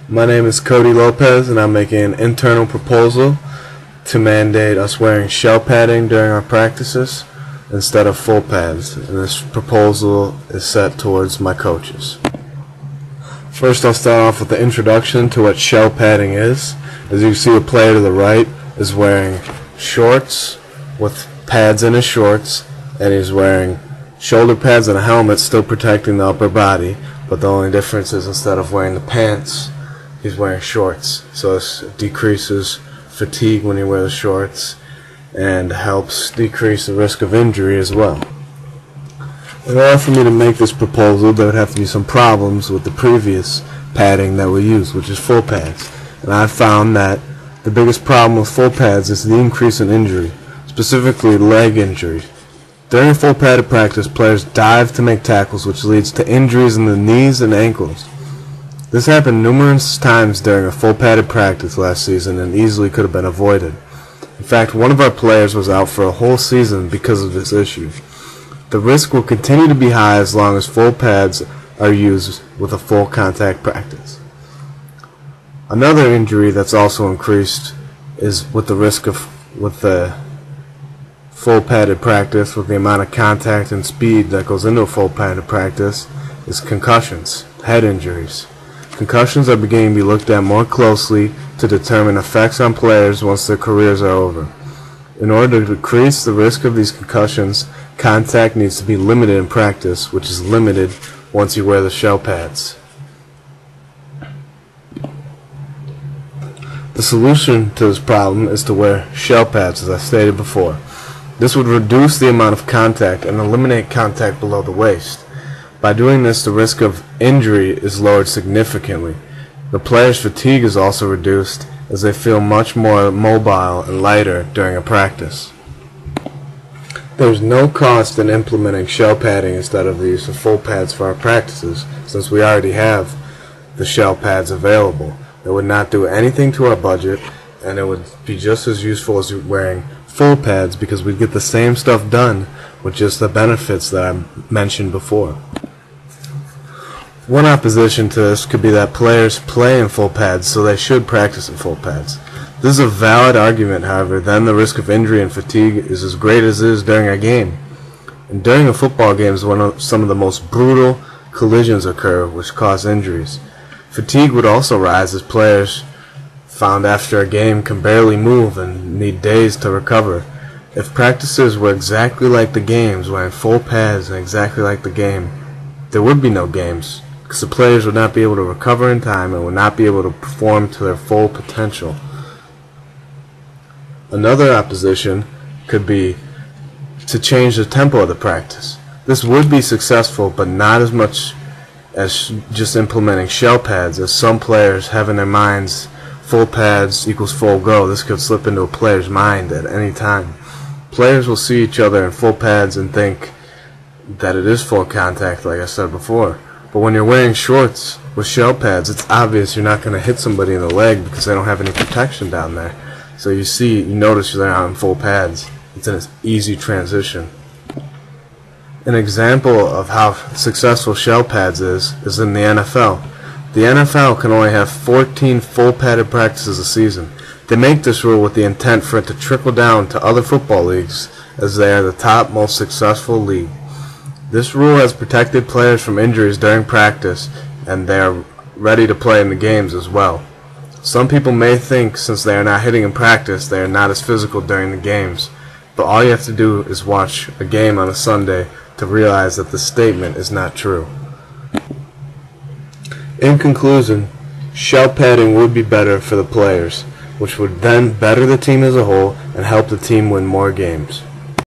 My name is Cody Lopez, and I'm making an internal proposal to mandate us wearing shell padding during our practices instead of full pads, and this proposal is set towards my coaches. First, I'll start off with the introduction to what shell padding is. As you see, the player to the right is wearing shorts with pads in his shorts, and he's wearing shoulder pads and a helmet, still protecting the upper body, but the only difference is instead of wearing the pants, he's wearing shorts. So this decreases fatigue when you wear the shorts and helps decrease the risk of injury as well. In order for me to make this proposal, there would have to be some problems with the previous padding that we use, which is full pads. And I've found that the biggest problem with full pads is the increase in injury, specifically leg injuries. During full padded practice, players dive to make tackles, which leads to injuries in the knees and ankles. This happened numerous times during a full padded practice last season and easily could have been avoided. In fact, one of our players was out for a whole season because of this issue. The risk will continue to be high as long as full pads are used with a full contact practice. Another injury that's also increased is with the risk of the full padded practice, with the amount of contact and speed that goes into a full padded practice, is concussions, head injuries. Concussions are beginning to be looked at more closely to determine effects on players once their careers are over. In order to decrease the risk of these concussions, contact needs to be limited in practice, which is limited once you wear the shell pads. The solution to this problem is to wear shell pads, as I stated before. This would reduce the amount of contact and eliminate contact below the waist. By doing this, the risk of injury is lowered significantly. The player's fatigue is also reduced as they feel much more mobile and lighter during a practice. There's no cost in implementing shell padding instead of the use of full pads for our practices, since we already have the shell pads available. It would not do anything to our budget, and it would be just as useful as wearing full pads because we'd get the same stuff done with just the benefits that I mentioned before. One opposition to this could be that players play in full pads, so they should practice in full pads. This is a valid argument, however, then the risk of injury and fatigue is as great as it is during a game. And during a football game is when some of the most brutal collisions occur, which cause injuries. Fatigue would also rise as players found after a game can barely move and need days to recover. If practices were exactly like the games, wearing full pads and exactly like the game, there would be no games, because the players would not be able to recover in time and would not be able to perform to their full potential. Another opposition could be to change the tempo of the practice. This would be successful, but not as much as just implementing shell pads, as some players have in their minds full pads equals full go. This could slip into a player's mind at any time. Players will see each other in full pads and think that it is full contact, like I said before. But when you're wearing shorts with shell pads, it's obvious you're not going to hit somebody in the leg because they don't have any protection down there. So you notice they're not in full pads. It's an easy transition. An example of how successful shell pads is in the NFL. The NFL can only have 14 full padded practices a season. They make this rule with the intent for it to trickle down to other football leagues, as they are the top most successful league. This rule has protected players from injuries during practice, and they are ready to play in the games as well. Some people may think since they are not hitting in practice, they are not as physical during the games, but all you have to do is watch a game on a Sunday to realize that the statement is not true. In conclusion, shell padding would be better for the players, which would then better the team as a whole and help the team win more games.